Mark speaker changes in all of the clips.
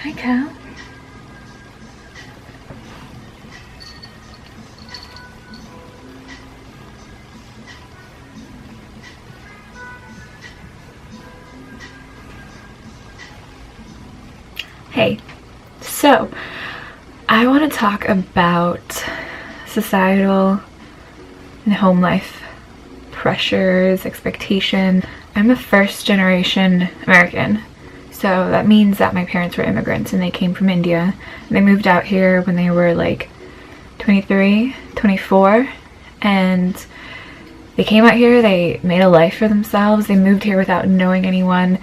Speaker 1: Hi, Cal. Hey, so I want to talk about societal and home life pressures, expectation. I'm a first generation American, so that means that my parents were immigrants and they came from India. And they moved out here when they were like 23, 24, and they came out here, they made a life for themselves. They moved here without knowing anyone,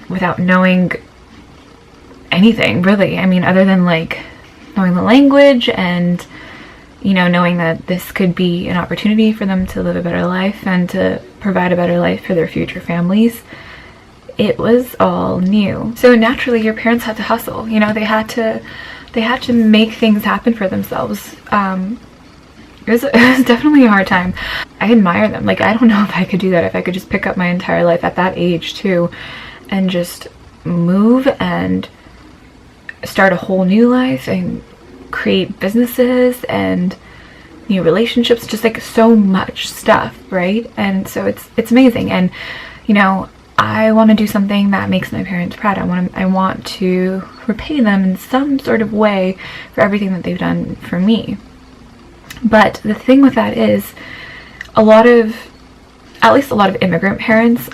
Speaker 1: without knowing anything really. I mean, other than like knowing the language and, you know, knowing that this could be an opportunity for them to live a better life and to provide a better life for their future families. It was all new. So naturally your parents had to hustle, you know, they had to make things happen for themselves. It was definitely a hard time. I admire them. Like, I don't know if I could do that, if I could just pick up my entire life at that age too and just move and start a whole new life and create businesses and new relationships, just like so much stuff, right? And so it's amazing. And you know, I want to do something that makes my parents proud. I want to repay them in some sort of way for everything that they've done for me. But the thing with that is at least a lot of immigrant parents,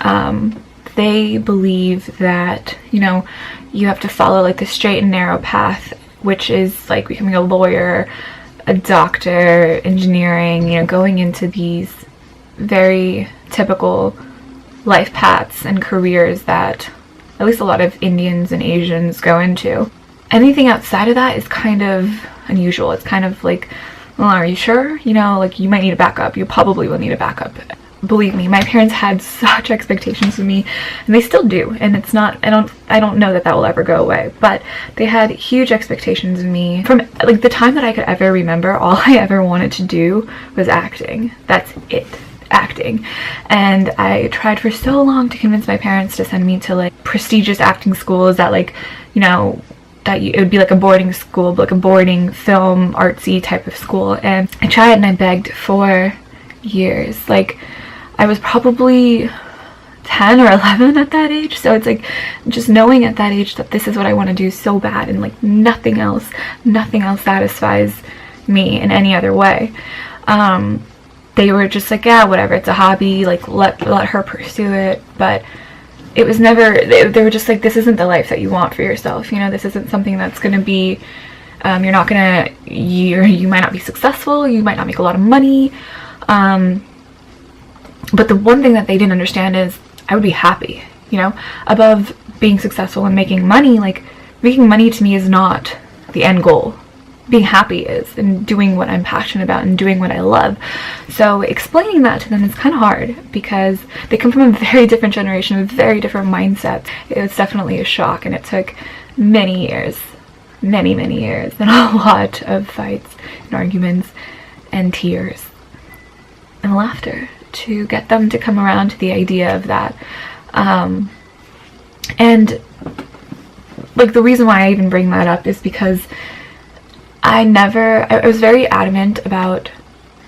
Speaker 1: they believe that, you know, you have to follow like the straight and narrow path, which is like becoming a lawyer, a doctor, engineering, you know, going into these very typical life paths and careers that at least a lot of Indians and Asians go into. Anything outside of that is kind of unusual. It's kind of like, well, are you sure? You know, like you might need a backup. You probably will need a backup. Believe me, my parents had such expectations of me, and they still do, and it's not, I don't know that will ever go away, but they had huge expectations of me. From like the time that I could ever remember, all I ever wanted to do was acting. That's it, acting. And I tried for so long to convince my parents to send me to like prestigious acting schools that, like, you know, it would be like a boarding school, like a boarding film artsy type of school. And I tried and I begged for years. Like, I was probably 10 or 11 at that age, so it's like just knowing at that age that this is what I want to do so bad, and like nothing else satisfies me in any other way. They were just like, yeah, whatever, it's a hobby, like let her pursue it. But it was never, they were just like, this isn't the life that you want for yourself, you know, this isn't something that's gonna be, you might not be successful, you might not make a lot of money, but the one thing that they didn't understand is I would be happy, you know, above being successful and making money. Like, making money to me is not the end goal. Being happy is, and doing what I'm passionate about and doing what I love. So explaining that to them is kind of hard because they come from a very different generation with very different mindsets. It was definitely a shock, and it took many years, many years, and a lot of fights and arguments and tears and laughter to get them to come around to the idea of that. And like the reason why I even bring that up is because I was very adamant about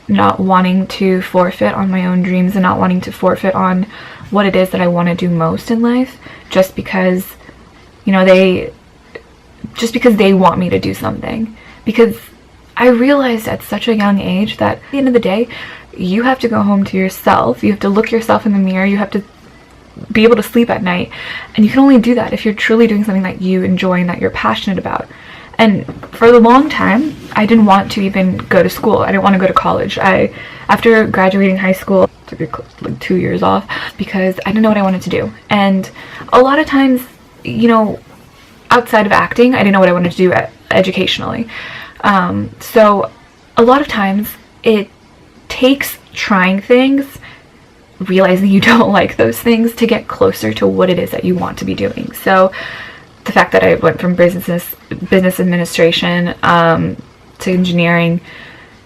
Speaker 1: not wanting to forfeit on my own dreams and not wanting to forfeit on what it is that I want to do most in life, just because, you know, they want me to do something. Because I realized at such a young age that at the end of the day, you have to go home to yourself, you have to look yourself in the mirror, you have to be able to sleep at night, and you can only do that if you're truly doing something that you enjoy and that you're passionate about. And for a long time, I didn't want to even go to school. I didn't want to go to college. After graduating high school, took like 2 years off because I didn't know what I wanted to do. And a lot of times, you know, outside of acting, I didn't know what I wanted to do educationally. So a lot of times it takes trying things, realizing you don't like those things, to get closer to what it is that you want to be doing. So the fact that I went from business administration to engineering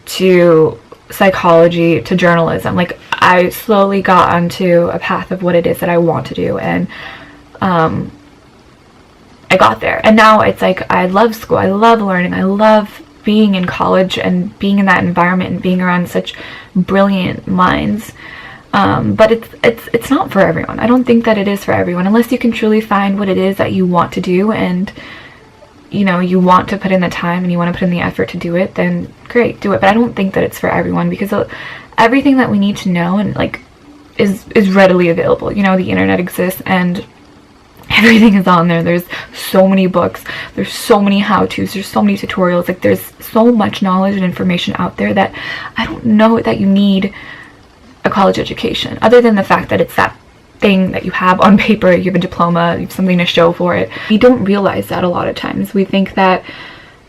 Speaker 1: to psychology to journalism, like I slowly got onto a path of what it is that I want to do. And I got there. And now it's like, I love school, I love learning, I love being in college and being in that environment and being around such brilliant minds. But it's not for everyone. I don't think that it is for everyone, unless you can truly find what it is that you want to do, and you know, you want to put in the time and you want to put in the effort to do it, then great, do it. But I don't think that it's for everyone, because everything that we need to know and like is readily available. You know, the internet exists and everything is on there. There's so many books, there's so many how-tos, there's so many tutorials, like there's so much knowledge and information out there that I don't know that you need a college education, other than the fact that it's that thing that you have on paper, you have a diploma, you have something to show for it. We don't realize that a lot of times. We think that,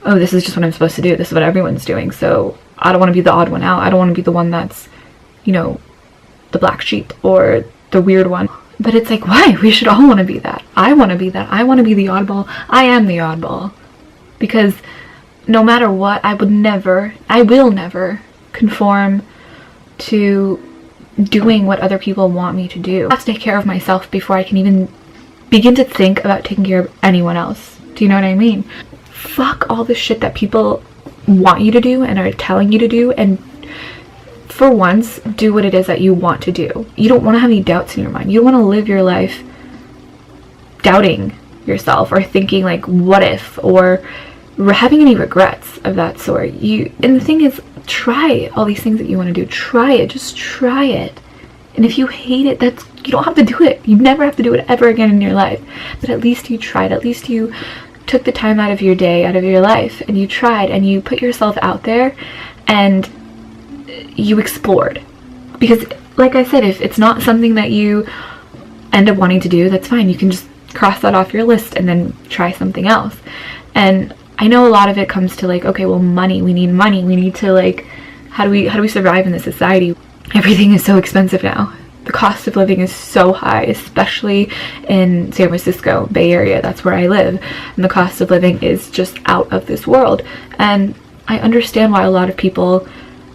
Speaker 1: oh, this is just what I'm supposed to do, this is what everyone's doing, so I don't want to be the odd one out, I don't want to be the one that's, you know, the black sheep or the weird one. But it's like, why? We should all want to be that. I want to be that. I want to be the oddball. I am the oddball. Because no matter what, I will never conform to doing what other people want me to do. I have to take care of myself before I can even begin to think about taking care of anyone else. Do you know what I mean? Fuck all the shit that people want you to do and are telling you to do, and for once, do what it is that you want to do. You don't want to have any doubts in your mind. You don't want to live your life doubting yourself or thinking like, what if, or having any regrets of that sort. And the thing is, try all these things that you want to do. Try it. Just try it. And if you hate it, you don't have to do it. You never have to do it ever again in your life. But at least you tried. At least you took the time out of your day, out of your life, and you tried, and you put yourself out there, and you explored. Because like I said, if it's not something that you end up wanting to do, that's fine. You can just cross that off your list and then try something else. And I know a lot of it comes to like, okay, well, money, we need money, we need to like, how do we survive in this society? Everything is so expensive now. The cost of living is so high, especially in San Francisco, Bay Area. That's where I live, and the cost of living is just out of this world. And I understand why a lot of people,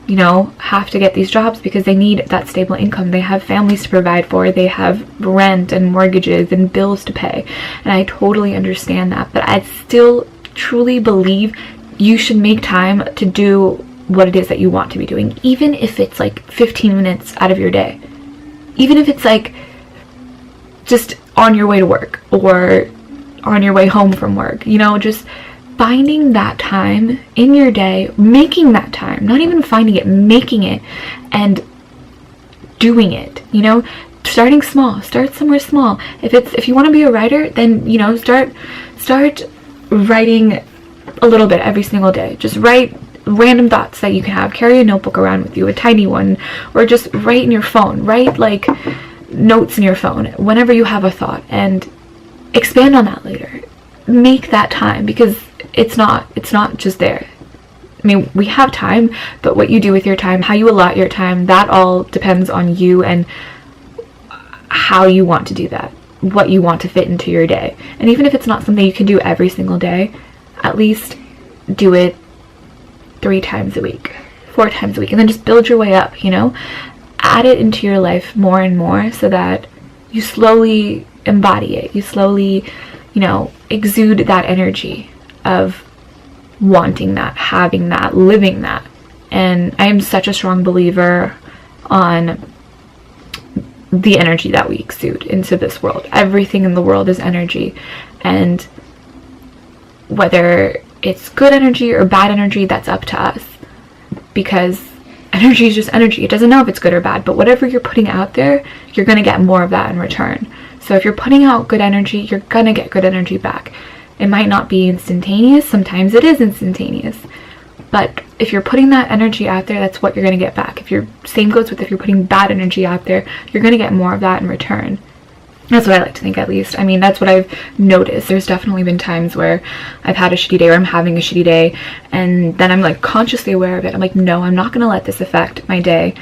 Speaker 1: you know, have to get these jobs, because they need that stable income. They have families to provide for, they have rent and mortgages and bills to pay, and I totally understand that. But I still truly believe you should make time to do what it is that you want to be doing, even if it's like 15 minutes out of your day, even if it's like just on your way to work or on your way home from work. You know, just finding that time in your day, making that time, not even finding it, making it and doing it. You know, starting small, start somewhere small. If you want to be a writer, then, you know, start writing a little bit every single day. Just write random thoughts that you can have. Carry a notebook around with you, a tiny one, or just write in your phone. Write like notes in your phone whenever you have a thought, and expand on that later. Make that time, because it's not just there. I mean, we have time, but what you do with your time, how you allot your time, that all depends on you and how you want to do that, what you want to fit into your day. And even if it's not something you can do every single day, at least do it 3 times a week, 4 times a week, and then just build your way up, you know? Add it into your life more and more, so that you slowly embody it. You slowly, you know, exude that energy of wanting that, having that, living that. And I am such a strong believer on the energy that we exude into this world. Everything in the world is energy, and whether it's good energy or bad energy, that's up to us, because energy is just energy. It doesn't know if it's good or bad, but whatever you're putting out there, you're going to get more of that in return. So if you're putting out good energy, you're going to get good energy back. It might not be instantaneous. Sometimes it is instantaneous. But if you're putting that energy out there, that's what you're going to get back. Same goes with if you're putting bad energy out there, you're going to get more of that in return. That's what I like to think, at least. I mean, that's what I've noticed. There's definitely been times where I've had a shitty day, or I'm having a shitty day, and then I'm like consciously aware of it. I'm like, no, I'm not going to let this affect my day.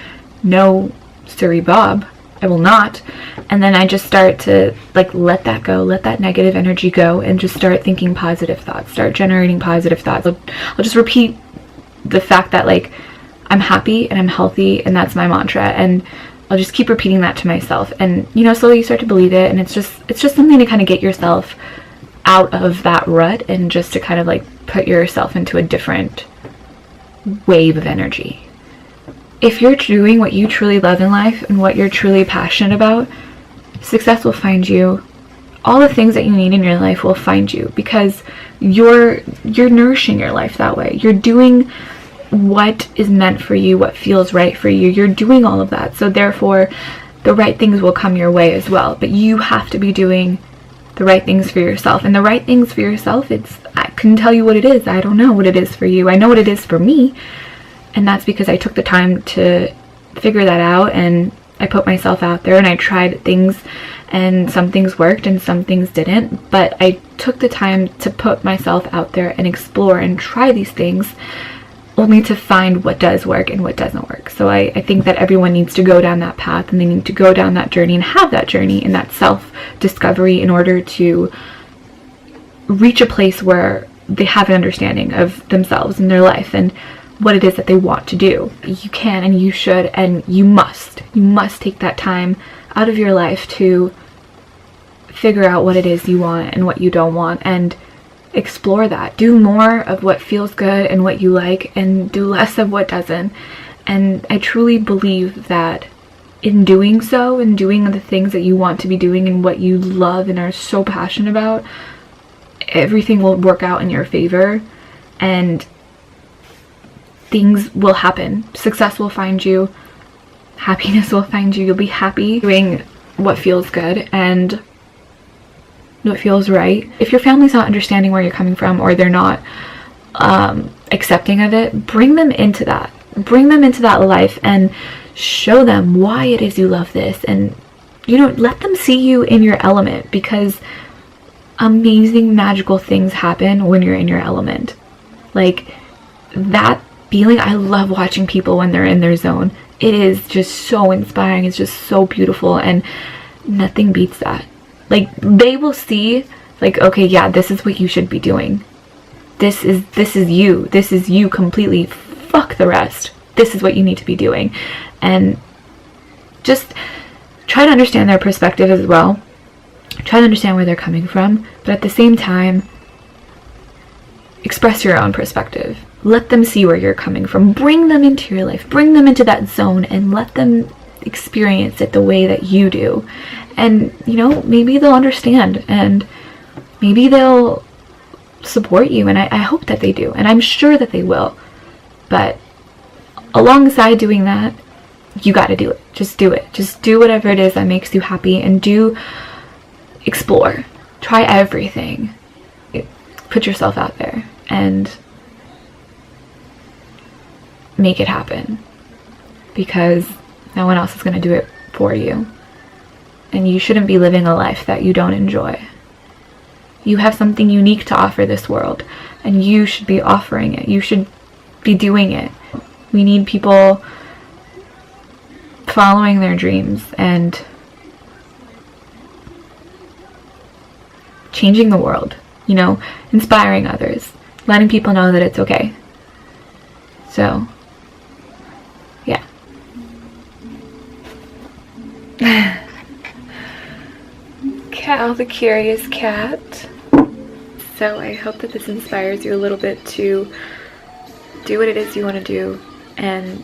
Speaker 1: No, sorry, Bob, I will not. And then I just start to like let that go, let that negative energy go, and just start thinking positive thoughts, start generating positive thoughts. I'll just repeat the fact that like I'm happy and I'm healthy, and that's my mantra, and I'll just keep repeating that to myself, and you know, slowly you start to believe it, and it's just something to kind of get yourself out of that rut and just to kind of like put yourself into a different wave of energy. If you're doing what you truly love in life and what you're truly passionate about, success will find you. All the things that you need in your life will find you, because you're nourishing your life that way. You're doing what is meant for you, what feels right for you. You're doing all of that. So therefore, the right things will come your way as well. But you have to be doing the right things for yourself. And the right things for yourself, I couldn't tell you what it is. I don't know what it is for you. I know what it is for me. And that's because I took the time to figure that out, and I put myself out there and I tried things, and some things worked and some things didn't. But I took the time to put myself out there and explore and try these things, only to find what does work and what doesn't work. So I think that everyone needs to go down that path, and they need to go down that journey and have that journey and that self-discovery in order to reach a place where they have an understanding of themselves and their life and what it is that they want to do. You can and you should and you must take that time out of your life to figure out what it is you want and what you don't want, and explore that. Do more of what feels good and what you like, and do less of what doesn't. And I truly believe that in doing so, and doing the things that you want to be doing and what you love and are so passionate about, everything will work out in your favor and things will happen. Success will find you. Happiness will find you. You'll be happy doing what feels good and what feels right. If your family's not understanding where you're coming from, or they're not accepting of it, bring them into that. Bring them into that life and show them why it is you love this, and let them see you in your element, because amazing magical things happen when you're in your element. Like that feeling, I love watching people when they're in their zone. It is just so inspiring. It's just so beautiful, and nothing beats that. Like they will see, like, okay, yeah, this is what you should be doing. This is you. This is you completely. Fuck the rest. This is what you need to be doing. And just try to understand their perspective as well. Try to understand where they're coming from, but at the same time, express your own perspective. Let them see where you're coming from. Bring them into your life. Bring them into that zone and let them experience it the way that you do. And, maybe they'll understand, and maybe they'll support you. And I hope that they do. And I'm sure that they will. But alongside doing that, you got to do it. Just do it. Just do whatever it is that makes you happy, and explore. Try everything. Put yourself out there and make it happen, because no one else is going to do it for you. And you shouldn't be living a life that you don't enjoy. You have something unique to offer this world, and you should be offering it. You should be doing it. We need people following their dreams and changing the world, inspiring others, letting people know that it's okay. So, yeah. Cal the Curious Cat. So I hope that this inspires you a little bit to do what it is you want to do, and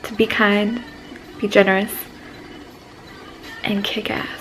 Speaker 1: to be kind, be generous, and kick ass.